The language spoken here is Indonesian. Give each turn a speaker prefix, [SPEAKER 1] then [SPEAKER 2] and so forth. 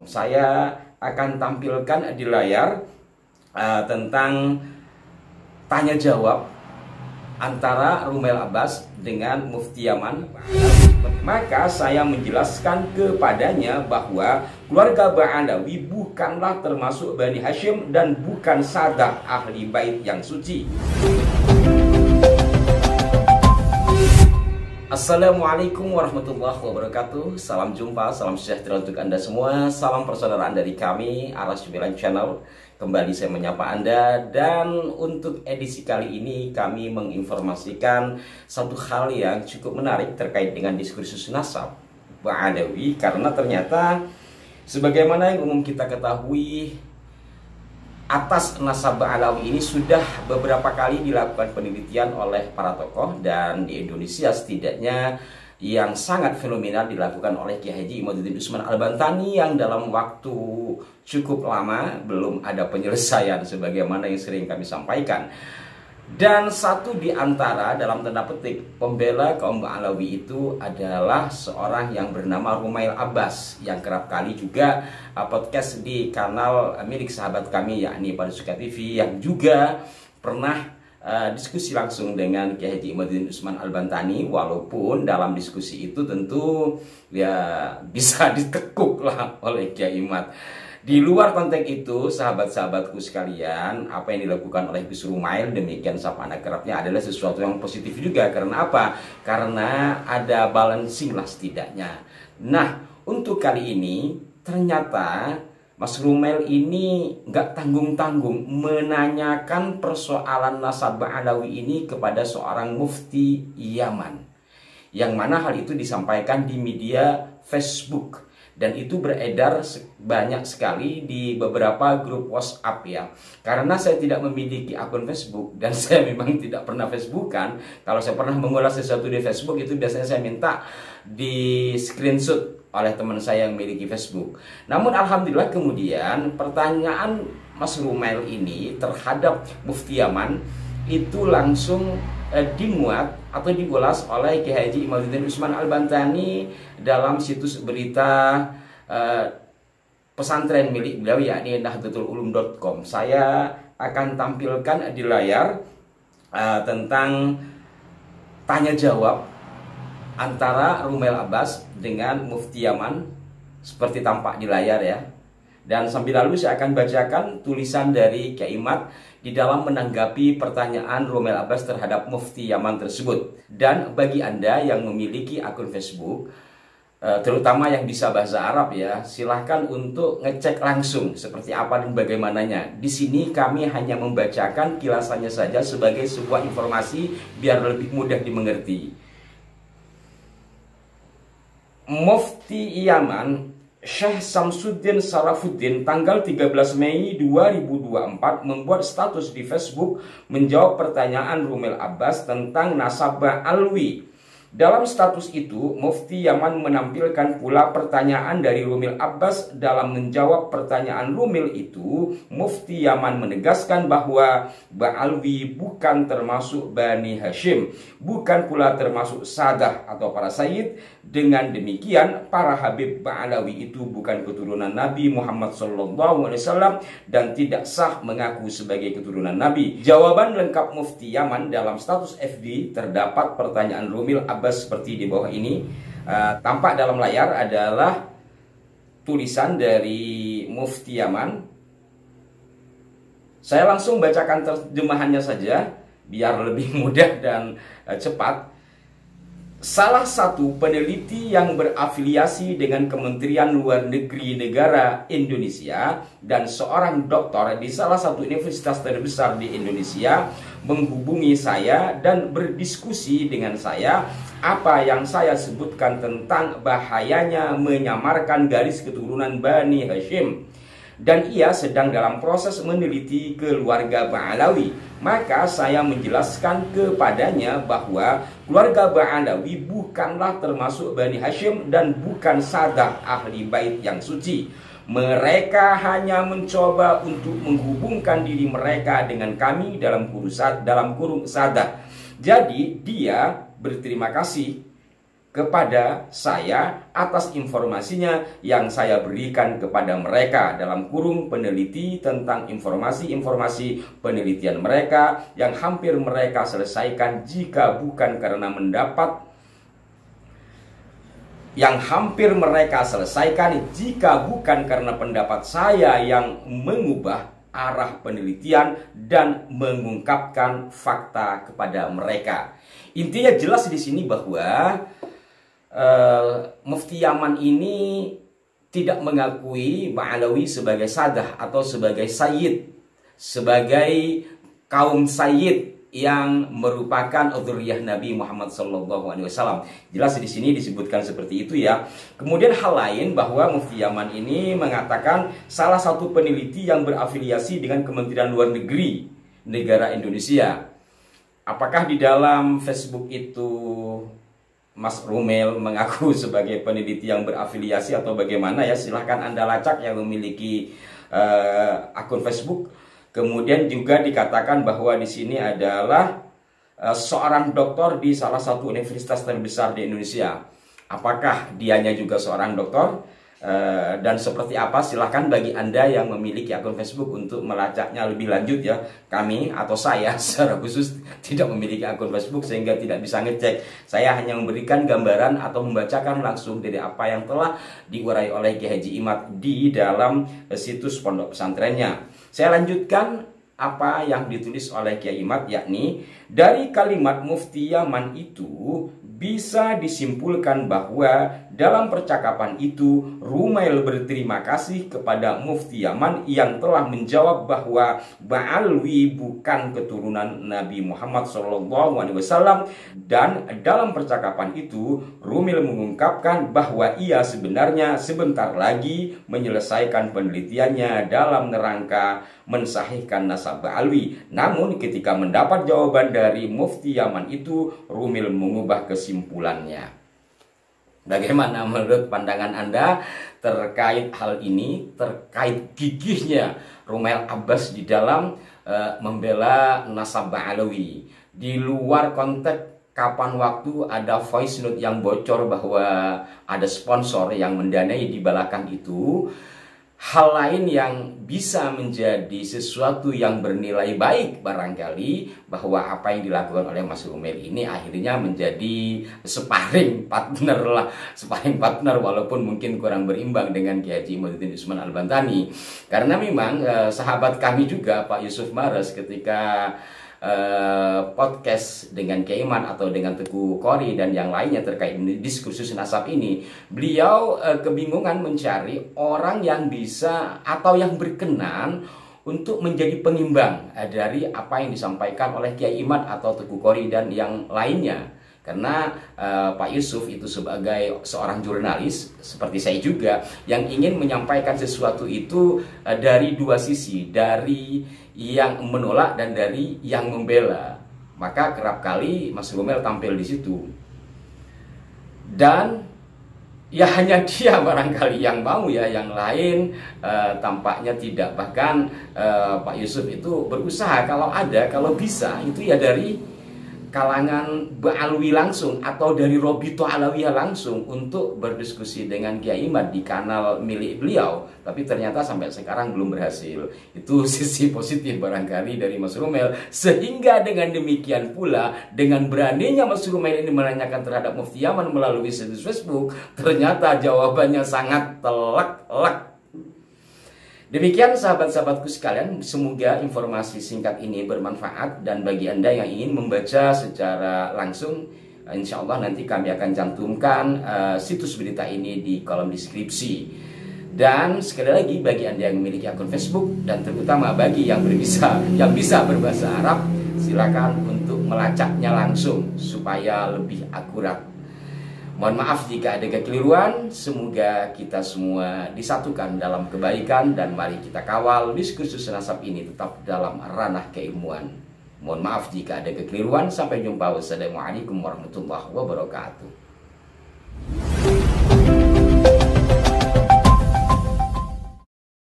[SPEAKER 1] Saya akan tampilkan di layar tentang tanya jawab antara Rumail Abbas dengan Mufti Yaman. Maka saya menjelaskan kepadanya bahwa keluarga Ba'alawi bukanlah termasuk Bani Hashim dan bukan sadah ahli bait yang suci. Assalamualaikum warahmatullahi wabarakatuh. Salam jumpa, salam sejahtera untuk Anda semua. Salam persaudaraan dari kami, Aras Jubilan Channel. Kembali saya menyapa Anda, dan untuk edisi kali ini kami menginformasikan satu hal yang cukup menarik terkait dengan diskursus nasab Ba'alawi. Karena ternyata sebagaimana yang umum kita ketahui, atas nasab Ba'alawi ini sudah beberapa kali dilakukan penelitian oleh para tokoh, dan di Indonesia setidaknya yang sangat fenomenal dilakukan oleh Kiai Haji Imaduddin Usman Al-Bantani yang dalam waktu cukup lama belum ada penyelesaian sebagaimana yang sering kami sampaikan. Dan satu di antara dalam tanda petik pembela kaum Ba'alawi itu adalah seorang yang bernama Rumail Abbas, yang kerap kali juga podcast di kanal milik sahabat kami yakni Padusuka TV, yang juga pernah diskusi langsung dengan Kiai Haji Imaduddin Usman Al-Bantani. Walaupun dalam diskusi itu tentu ya bisa ditekuk lah oleh Kiai Imad. Di luar konteks itu, sahabat-sahabatku sekalian, apa yang dilakukan oleh Gus Rumail, demikian sapa anak kerapnya, adalah sesuatu yang positif juga. Karena apa? Karena ada balancing lah setidaknya. Nah, untuk kali ini ternyata Mas Rumail ini nggak tanggung-tanggung menanyakan persoalan nasab Ba'alawi ini kepada seorang mufti Yaman, yang mana hal itu disampaikan di media Facebook. Dan itu beredar banyak sekali di beberapa grup WhatsApp ya. Karena saya tidak memiliki akun Facebook dan saya memang tidak pernah Facebookan. Kalau saya pernah mengulas sesuatu di Facebook, itu biasanya saya minta di screenshot oleh teman saya yang memiliki Facebook. Namun alhamdulillah kemudian pertanyaan Mas Rumail ini terhadap Mufti Yaman itu langsung dimuat atau diulas oleh Kiai Haji Imaduddin Usman Al-Bantani dalam situs berita pesantren milik beliau yakni nahdlatululum.com. Saya akan tampilkan di layar tentang tanya jawab antara Rumail Abbas dengan Mufti Yaman seperti tampak di layar ya. Dan sambil lalu saya akan bacakan tulisan dari Kiai Imad di dalam menanggapi pertanyaan Rumail Abbas terhadap Mufti Yaman tersebut. Dan bagi Anda yang memiliki akun Facebook, terutama yang bisa bahasa Arab ya, silahkan untuk ngecek langsung seperti apa dan bagaimananya. Di sini kami hanya membacakan kilasannya saja sebagai sebuah informasi biar lebih mudah dimengerti. Mufti Yaman Syekh Samsuddin Sarafuddin tanggal 13 Mei 2024 membuat status di Facebook menjawab pertanyaan Rumail Abbas tentang nasab Ba'alawi. Dalam status itu, Mufti Yaman menampilkan pula pertanyaan dari Rumail Abbas. Dalam menjawab pertanyaan Rumail itu, Mufti Yaman menegaskan bahwa Ba'alawi bukan termasuk Bani Hashim, bukan pula termasuk sadah atau para sayyid. Dengan demikian, para Habib Ba'alawi itu bukan keturunan Nabi Muhammad SAW dan tidak sah mengaku sebagai keturunan Nabi. Jawaban lengkap Mufti Yaman dalam status FB terdapat pertanyaan Rumail Abbas seperti di bawah ini. Tampak dalam layar adalah tulisan dari Mufti Yaman. Saya langsung bacakan terjemahannya saja biar lebih mudah dan cepat. Salah satu peneliti yang berafiliasi dengan Kementerian Luar Negeri Negara Indonesia dan seorang doktor di salah satu universitas terbesar di Indonesia menghubungi saya dan berdiskusi dengan saya apa yang saya sebutkan tentang bahayanya menyamarkan garis keturunan Bani Hashim, dan ia sedang dalam proses meneliti keluarga Ba'alawi. Maka saya menjelaskan kepadanya bahwa keluarga Ba'alawi bukanlah termasuk Bani Hashim dan bukan sadah ahli bait yang suci. Mereka hanya mencoba untuk menghubungkan diri mereka dengan kami dalam kurung sadah. Jadi dia berterima kasih kepada saya atas informasinya yang saya berikan kepada mereka dalam kurung peneliti tentang informasi-informasi penelitian mereka yang hampir mereka selesaikan jika bukan karena mendapat pendapat saya yang mengubah arah penelitian dan mengungkapkan fakta kepada mereka. Intinya jelas di sini bahwa Mufti Yaman ini tidak mengakui Ba'alawi sebagai sadah atau sebagai sayyid, sebagai kaum sayyid yang merupakan dzurriyyah Nabi Muhammad SAW. Jelas di sini disebutkan seperti itu ya. Kemudian hal lain bahwa Mufti Yaman ini mengatakan salah satu peneliti yang berafiliasi dengan Kementerian Luar Negeri negara Indonesia. Apakah di dalam Facebook itu Mas Rumel mengaku sebagai peneliti yang berafiliasi atau bagaimana ya? Silahkan Anda lacak yang memiliki akun Facebook. Kemudian juga dikatakan bahwa di sini adalah seorang doktor di salah satu universitas terbesar di Indonesia. Apakah dianya juga seorang doktor? Dan seperti apa, silahkan bagi Anda yang memiliki akun Facebook untuk melacaknya lebih lanjut ya. Kami atau saya secara khusus tidak memiliki akun Facebook sehingga tidak bisa ngecek. Saya hanya memberikan gambaran atau membacakan langsung dari apa yang telah diurai oleh Kiai Haji Imad di dalam situs pondok pesantrennya. Saya lanjutkan apa yang ditulis oleh Kiai Imad, yakni dari kalimat Mufti Yaman itu bisa disimpulkan bahwa dalam percakapan itu Rumail berterima kasih kepada Mufti Yaman yang telah menjawab bahwa Ba'alwi bukan keturunan Nabi Muhammad SAW, dan dalam percakapan itu Rumail mengungkapkan bahwa ia sebenarnya sebentar lagi menyelesaikan penelitiannya dalam rangka mensahihkan nasab Ba'alwi. Namun ketika mendapat jawaban dari Mufti Yaman itu, Rumail mengubah kesimpulannya. Bagaimana menurut pandangan Anda terkait hal ini, terkait gigihnya Rumail Abbas di dalam membela nasab Ba'alawi? Di luar konteks kapan waktu ada voice note yang bocor bahwa ada sponsor yang mendanai di belakang itu. Hal lain yang bisa menjadi sesuatu yang bernilai baik barangkali bahwa apa yang dilakukan oleh Mas Rumail ini akhirnya menjadi sparring partner walaupun mungkin kurang berimbang dengan Kiai Haji Imaduddin Usman Al-Bantani. Karena memang sahabat kami juga Pak Yusuf Mares ketika podcast dengan Kiai Iman atau dengan Teguh Qori dan yang lainnya terkait diskursus nasab ini, beliau kebingungan mencari orang yang bisa atau yang berkenan untuk menjadi pengimbang dari apa yang disampaikan oleh Kiai Iman atau Teguh Qori dan yang lainnya. Karena Pak Yusuf itu sebagai seorang jurnalis seperti saya juga yang ingin menyampaikan sesuatu itu dari dua sisi, dari yang menolak dan dari yang membela. Maka kerap kali Mas Rumail tampil di situ. Dan ya hanya dia barangkali yang mau ya, yang lain tampaknya tidak. Bahkan Pak Yusuf itu berusaha kalau bisa itu ya dari kalangan Ba'alwi langsung atau dari Robito Alawiyah langsung untuk berdiskusi dengan Kiai Imad di kanal milik beliau. Tapi ternyata sampai sekarang belum berhasil. Itu sisi positif barangkali dari Mas Rumail. Sehingga dengan demikian pula dengan beraninya Mas Rumail ini menanyakan terhadap Mufti Yaman melalui situs Facebook, ternyata jawabannya sangat telak-telak. Demikian sahabat-sahabatku sekalian, semoga informasi singkat ini bermanfaat dan bagi Anda yang ingin membaca secara langsung, insya Allah nanti kami akan cantumkan situs berita ini di kolom deskripsi. Dan sekali lagi bagi Anda yang memiliki akun Facebook dan terutama bagi yang bisa berbahasa Arab, silakan untuk melacaknya langsung supaya lebih akurat. Mohon maaf jika ada kekeliruan, semoga kita semua disatukan dalam kebaikan dan mari kita kawal diskursus nasab ini tetap dalam ranah keilmuan. Mohon maaf jika ada kekeliruan, sampai jumpa. Wassalamualaikum warahmatullahi wabarakatuh.